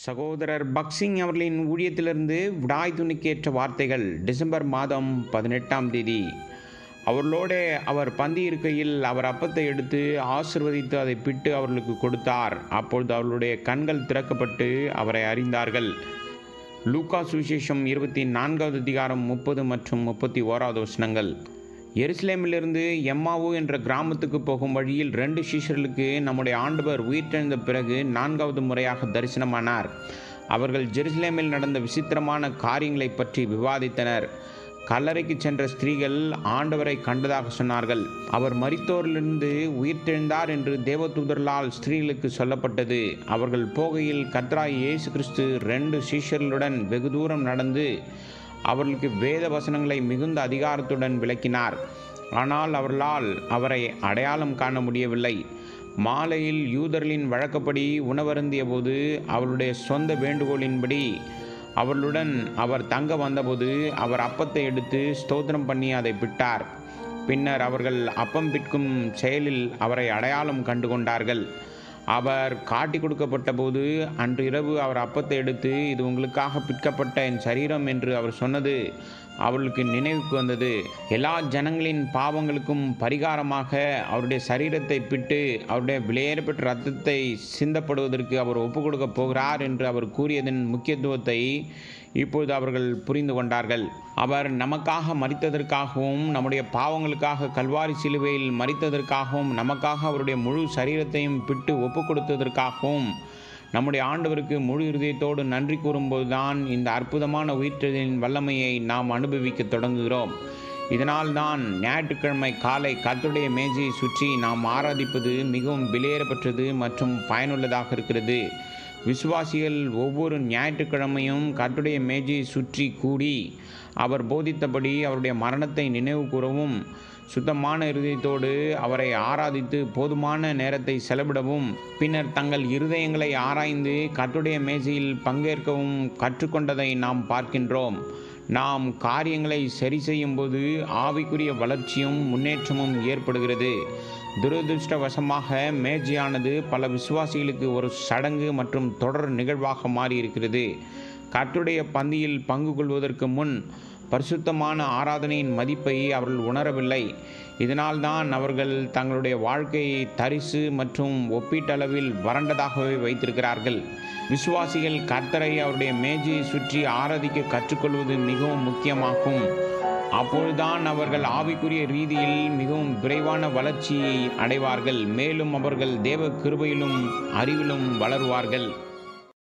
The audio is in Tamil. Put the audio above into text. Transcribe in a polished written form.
சகோதரர் பக்சிங் அவர்களின் ஊழியத்திலிருந்து விடாய் துணிக்கேற்ற வார்த்தைகள் டிசம்பர் மாதம் 18ஆம் தேதி. அவர்களோடே அவர் பந்தி இருக்கையில் அவர் அப்பத்தை எடுத்து ஆசிர்வதித்து அதை பிட்டு அவர்களுக்கு கொடுத்தார். அப்பொழுது அவர்களுடைய கண்கள் திறக்கப்பட்டு அவரை அறிந்தார்கள். லூக்கா சுவிசேஷம் 24வது அதிகாரம் 30 மற்றும் 31வது வசனங்கள். எருசலேமிலிருந்து எம்மாவு என்ற கிராமத்துக்கு போகும் வழியில் 2 சீஷர்களுக்கு நம்முடைய ஆண்டவர் உயிர்த்தெழுந்த பிறகு 4வது முறையாக தரிசனமானார். அவர்கள் ஜெருசலேமில் நடந்த விசித்திரமான காரியங்களை பற்றி விவாதித்தனர். கல்லறைக்கு சென்ற ஸ்திரீகள் ஆண்டவரை கண்டதாக சொன்னார்கள். அவர் மரித்தோரிலிருந்து உயிர்த்தெழுந்தார் என்று தேவதூதர்களால் ஸ்திரீகளுக்கு சொல்லப்பட்டது. அவர்கள் போகையில் கர்த்தராகிய இயேசு கிறிஸ்து 2 சீஷர்களுடன் வெகு தூரம் நடந்து அவர்களுக்கு வேத வசனங்களை மிகுந்த அதிகாரத்துடன் விளக்கினார். ஆனால் அவர்களால் அவரை அடையாளம் காண முடியவில்லை. மாலையில் யூதர்களின் வழக்கப்படி உணவருந்திய போது அவர்களுடைய சொந்த வேண்டுகோளின்படி அவர்களுடன் அவர் தங்க வந்தபோது அவர் அப்பத்தை எடுத்து ஸ்தோத்திரம் பண்ணி அதை பிட்டார். பின்னர் அவர்கள் அப்பம் பிற்கும் செயலில் அவரை அடையாளம் கண்டு கொண்டார்கள். அவர் காட்டி கொடுக்கப்பட்ட போது அன்று இரவு அவர் அப்பத்தை எடுத்து, இது உங்களுக்காக பிற்கப்பட்ட என் சரீரம் என்று அவர் சொன்னது அவர்களுக்கு நினைவுக்கு வந்தது. எல்லா ஜனங்களின் பாவங்களுக்கும் பரிகாரமாக அவருடைய சரீரத்தை பிட்டு அவருடைய விலையேறப்பெற்ற இரத்தத்தை சிந்தப்படுவதற்கு அவர் ஒப்புக் கொடுக்கப் போகிறார் என்று அவர் கூறியதன் முக்கியத்துவத்தை இப்பொழுது அவர்கள் புரிந்து கொண்டார்கள். அவர் நமக்காக மரித்ததற்காகவும் நம்முடைய பாவங்களுக்காக கல்வாரி சிலுவையில் மரித்ததற்காகவும் நமக்காக அவருடைய முழு சரீரத்தையும் பிட்டு ஒப்புக் கொடுத்ததற்காகவும் நம்முடைய ஆண்டவருக்கு முழு இருதயத்தோடு நன்றி கூறும்போதுதான் இந்த அற்புதமான உயிர்த்தெழுதலின் வல்லமையை நாம் அனுபவிக்க தொடங்குகிறோம். இதனால் தான் ஞாயிற்றுக்கிழமை காலை கர்த்தருடைய மேஜையை சுற்றி நாம் ஆராதிப்பது மிகவும் விலையேறப்பெற்றது மற்றும் பயனுள்ளதாக இருக்கிறது. விசுவாசிகள் ஒவ்வொரு ஞாயிற்றுக்கிழமையும் கர்த்தருடைய மேஜையை சுற்றி கூடி அவர் போதித்தபடி அவருடைய மரணத்தை நினைவு கூறவும், சுத்தமான இருதயத்தோடு அவரை ஆராதித்து போதுமான நேரத்தை செலவிடவும், பின்னர் தங்கள் இருதயங்களை ஆராய்ந்து கர்த்தருடைய மேஜையில் பங்கேற்கவும் கற்றுக்கொண்டதை நாம் பார்க்கின்றோம். நாம் காரியங்களை சரி செய்யும்போது ஆவிக்குரிய வளர்ச்சியும் முன்னேற்றமும் ஏற்படுகிறது. துரதிருஷ்டவசமாக மேஜையானது பல விசுவாசிகளுக்கு ஒரு சடங்கு மற்றும் தொடர் நிகழ்வாக மாறியிருக்கிறது. கர்த்தருடைய பந்தியில் பங்கு கொள்வதற்கு முன் பரிசுத்தமான ஆராதனையின் மதிப்பை அவர்கள் உணரவில்லை. இதனால்தான் அவர்கள் தங்களுடைய வாழ்க்கையை தரிசு மற்றும் ஒப்பீட்டளவில் வறண்டதாகவே வைத்திருக்கிறார்கள். விசுவாசிகள் கர்த்தரை அவருடைய மேஜையை சுற்றி ஆராதிக்க கற்றுக்கொள்வது மிகவும் முக்கியமாகும். அப்பொழுதுதான் அவர்கள் ஆவிக்குரிய ரீதியில் மிகவும் விரைவான வளர்ச்சியை அடைவார்கள். மேலும் அவர்கள் தேவ கிருபையிலும் அறிவிலும் வளருவார்கள்.